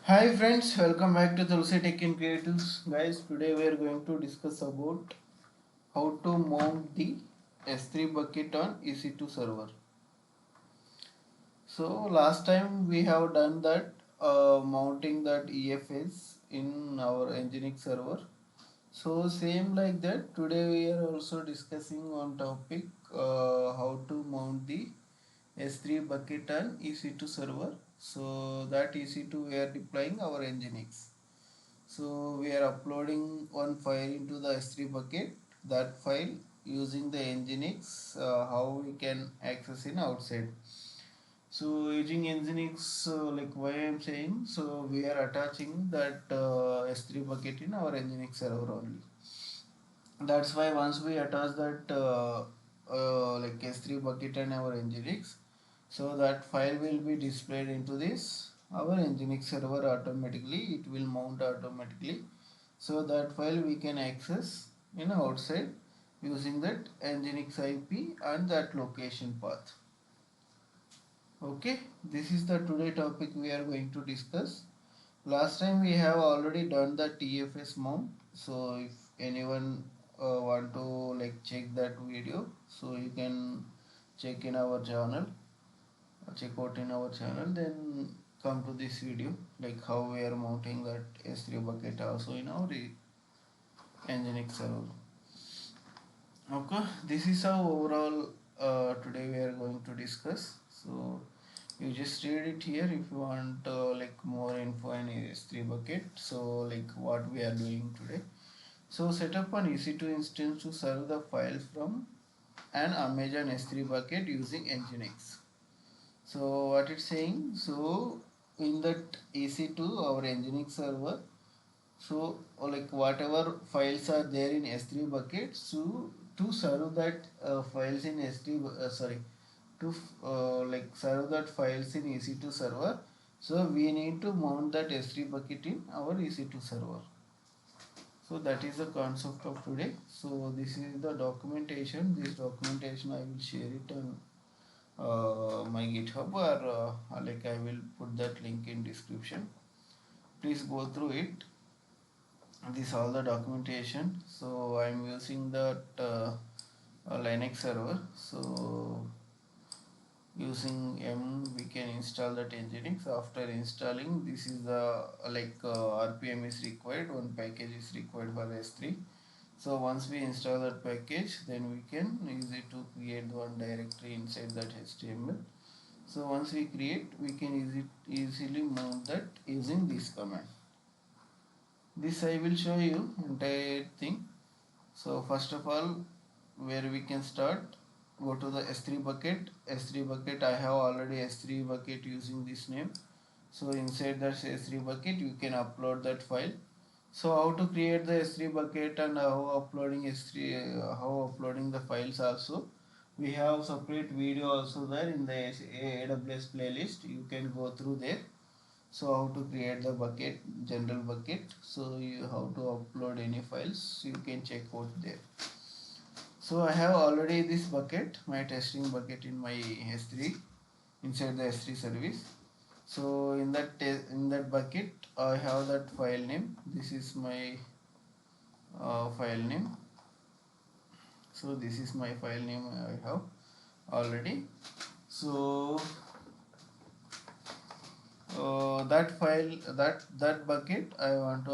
Hi friends, welcome back to Tulsi Tech in Creatives. Guys, today we are going to discuss about how to mount the S3 bucket on EC2 server. So last time we have done that mounting that EFS in our nginx server. So same like that, today we are also discussing on topic how to mount the S3 bucket on EC2 server. So that EC2 we are deploying our nginx. So we are uploading one file into the S3 bucket. That file using the nginx, how we can access in outside. So using nginx, like why I am saying, so we are attaching that S3 bucket in our nginx server only. That's why once we attach that like S3 bucket and our nginx, so that file will be displayed into this our nginx server automatically. It will mount automatically, so that file we can access in outside using that nginx IP and that location path. Okay, this is the today topic we are going to discuss. Last time we have already done the TFS mount, so if anyone want to like check that video, so you can check in our channel, check out in our channel, then come to this video like how we are mounting that S3 bucket also in our nginx server. Okay, this is how overall today we are going to discuss. So you just read it here if you want like more info in S3 bucket. So like what we are doing today. So set up an EC2 instance to serve the files from an Amazon S3 bucket using nginx. So what it's saying, so in that EC2 our nginx server, so like whatever files are there in S3 bucket, so to serve that files in S3 sorry, to like serve that files in EC2 server, so we need to mount that S3 bucket in our EC2 server. So that is the concept of today. So this is the documentation. This documentation I will share it on my GitHub, or like I will put that link in description. Please go through it. This all the documentation. So I am using that Linux server. So using we can install that nginx. After installing, this is the like rpm is required, one package is required for s3. So once we install that package, then we can use it to create one directory inside that html. So once we create, we can easily mount that using this command. This I will show you entire thing. So first of all, where we can start, go to the S3 bucket. S3 bucket, I have already S3 bucket using this name. So inside that S3 bucket, you can upload that file. So how to create the S3 bucket and how uploading S3, how uploading the files also. We have separate video also there in the AWS playlist. You can go through there. So how to create the bucket, general bucket. So you how to upload any files, you can check out there. So I have already this bucket, my testing bucket in my S3, inside the S3 service. So in that bucket I have that file name. This is my file name. So this is my file name I have already. So that file, that bucket I want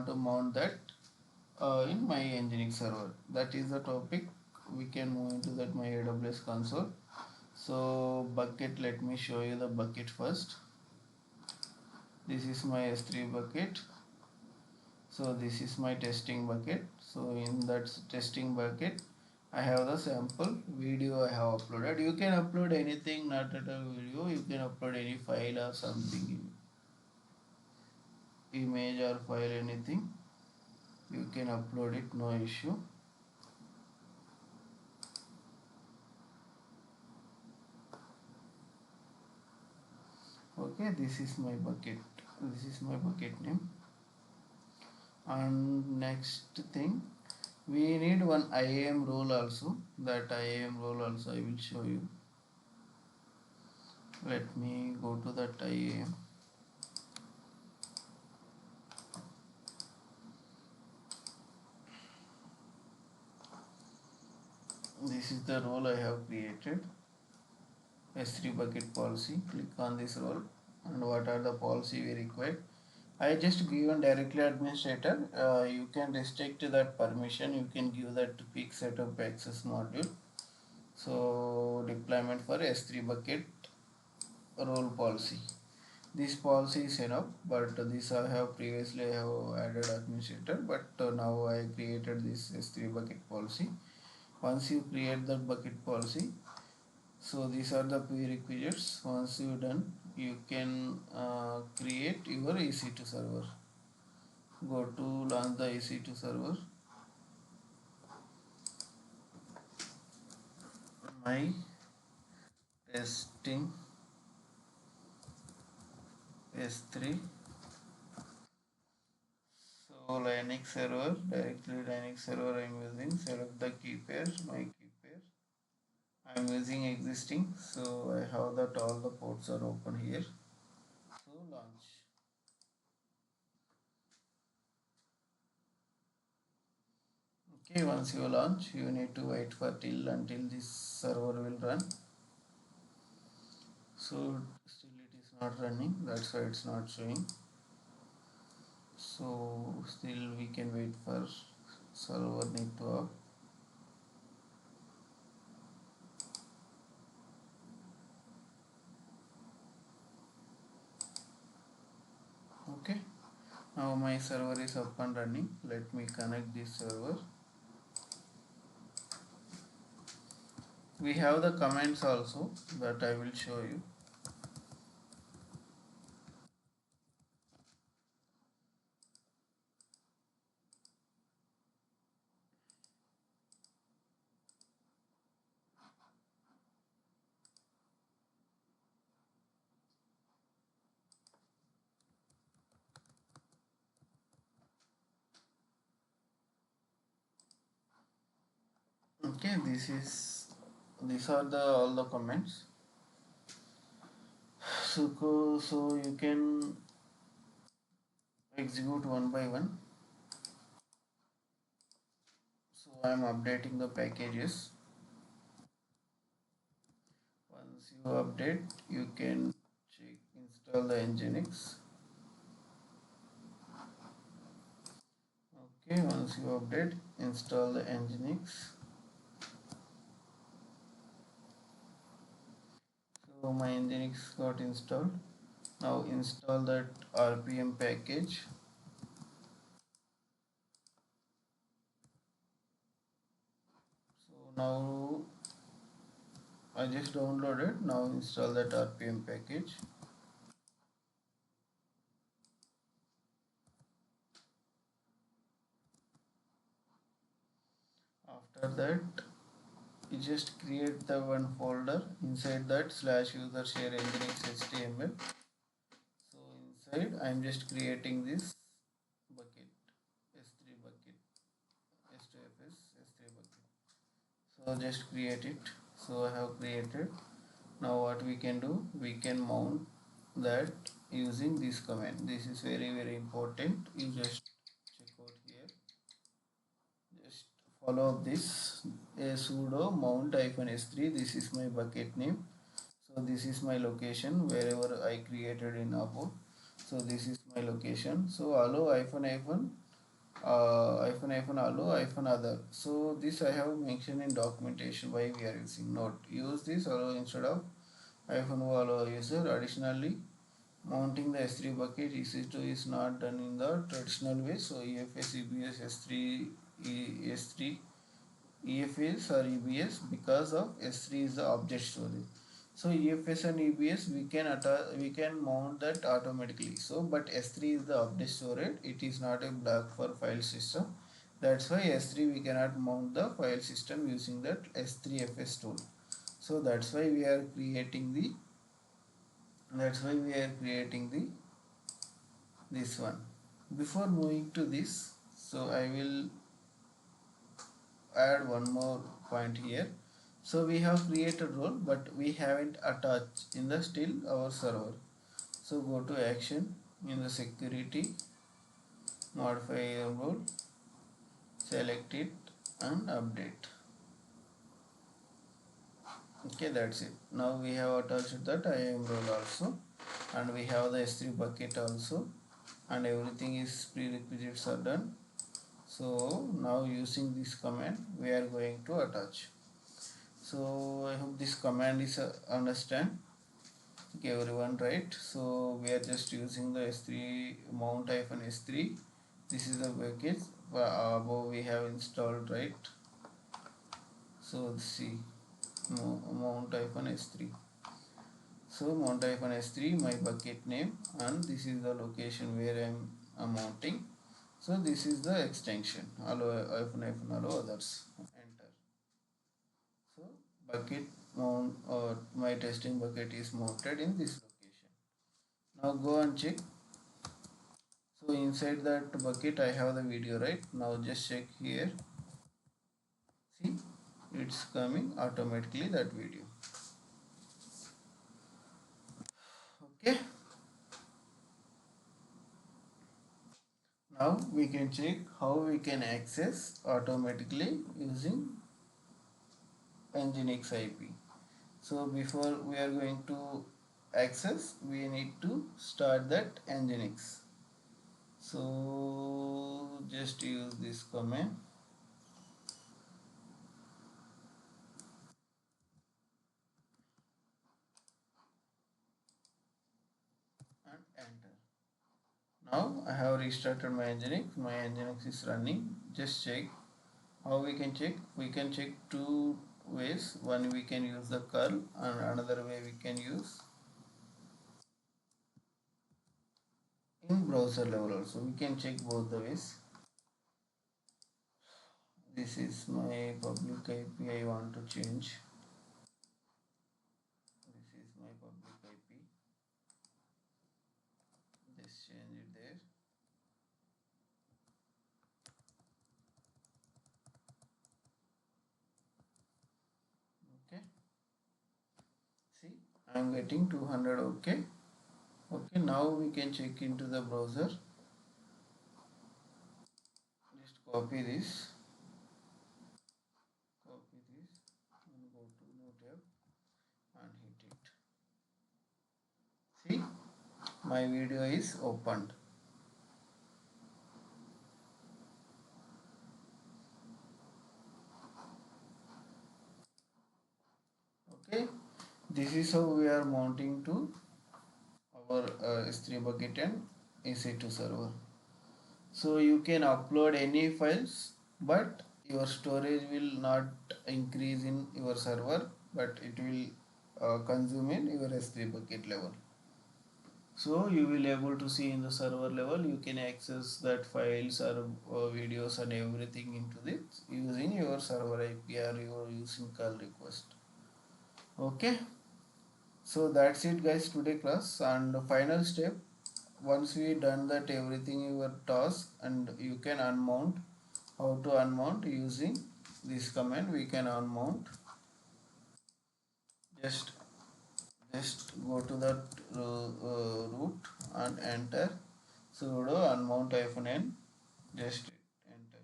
to mount that in my nginx server. That is the topic. We can move into that my AWS console. So bucket, let me show you the bucket first. This is my S3 bucket. So this is my testing bucket. So in that testing bucket, I have the sample video I have uploaded. You can upload anything, not at a video. You can upload any file or something, image or file, anything. You can upload it, no issue. Okay, this is my bucket. This is my bucket name. And next thing, we need one IAM role also. That IAM role also I will show you. Let me go to that IAM. the role I have created, S3 bucket policy. Click on this role, and what are the policy we require. I just given directly administrator. You can restrict that permission. You can give that quick setup access module. So deployment for S3 bucket role policy. This policy is enough, but this I have previously I have added administrator, but now I created this S3 bucket policy. Once you create that bucket policy, so these are the prerequisites. Once you done, you can create your EC2 server. Go to launch the EC2 server. My testing S3. So Linux server, directly Linux server I am using. Select the key pair, my key pair. I am using existing, so I have that all the ports are open here. So launch. Okay, once you launch, you need to wait for until this server will run. So still it is not running, that's why it's not showing. So still we can wait for server network. Okay, now my server is up and running. Let me connect this server. We have the commands also that I will show you. Okay, these are the all the comments. So you can execute one by one. So I am updating the packages. Once you update, you can check install the nginx. Okay, once you update, install the nginx. So my nginx got installed. Now install that rpm package. So now I just downloaded. Now install that rpm package. After that, you just create the one folder. Inside that slash user share nginx html. So inside I am just creating this bucket, s3 bucket, s2fs s3 bucket. So just create it. So I have created. Now what we can do, we can mount that using this command. This is very important. You just check out here. Just follow up this, a sudo mount -s3. This is my bucket name. So this is my location wherever I created in Apo. So this is my location. So allow allow other. So this I have mentioned in documentation why we are using. Note, use this allow instead of allow user. Additionally, mounting the S3 bucket EC2 is not done in the traditional way. So EFS, EBS, S3, S3, EFS or EBS, because of S3 is the object storage. So EFS and EBS we can mount that automatically. So but S3 is the object storage. It is not a block for file system. That's why S3 we cannot mount the file system using that S3FS tool. So that's why we are creating the this one. Before moving to this, so I will add one more point here. So we have created role, but we haven't attached in the still our server. So go to action in the security, modify role, select it and update. Okay, that's it. Now we have attached that IAM role also, and we have the S3 bucket also, and everything is prerequisites are done. So now using this command we are going to attach. So I hope this command is understand. Okay, everyone, right? So we are just using the S3 mount -S3. This is the package above we have installed, right? So see mount -S3. So mount -S3 my bucket name, and this is the location where I'm mounting. So this is the extension allow allow others. Enter. So bucket mount or my testing bucket is mounted in this location. Now go and check. So inside that bucket I have the video, right? Now just check here. See, it's coming automatically that video. Okay. Now we can check how we can access automatically using nginx IP. So before we are going to access, we need to start that nginx. So just use this command and enter. Now I have restarted my nginx. My nginx is running. Just check how we can check. We can check two ways. One, we can use the curl, and another way we can use in browser level also. We can check both the ways. This is my public IP. I want to change. This is my public IP. Just change it there. Okay. See, I am getting 200. Okay. Okay. Now we can check into the browser. Just copy this. Copy this and go to new tab and hit it. See, my video is opened. Okay. This is how we are mounting to our S3 bucket and EC2 server. So you can upload any files, but your storage will not increase in your server, but it will consume in your S3 bucket level. So you will able to see in the server level, you can access that files or videos and everything into this using your server IP or your using call request. Okay. So that's it guys, today class, and the final step, once we done that everything your task, and you can unmount. How to unmount? Using this command we can unmount. Just go to that root and enter sudo unmount -n. Just enter.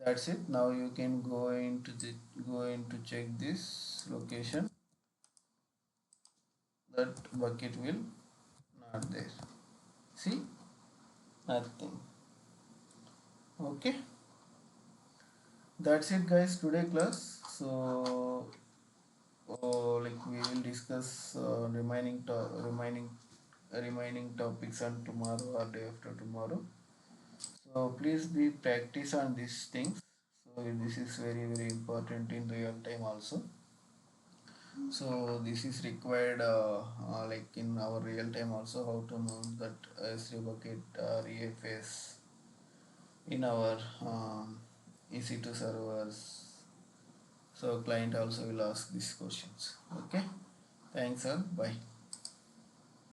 That's it. Now you can go into check this location. That bucket will not there. See, nothing. Okay, that's it guys, today class. So like we will discuss remaining topics on tomorrow or day after tomorrow. So please be practice on these things. So this is very important in real time also. So this is required like in our real time also, how to mount that S3 bucket or EFS in our EC2 servers. So client also will ask these questions. Okay. Thanks all. Bye.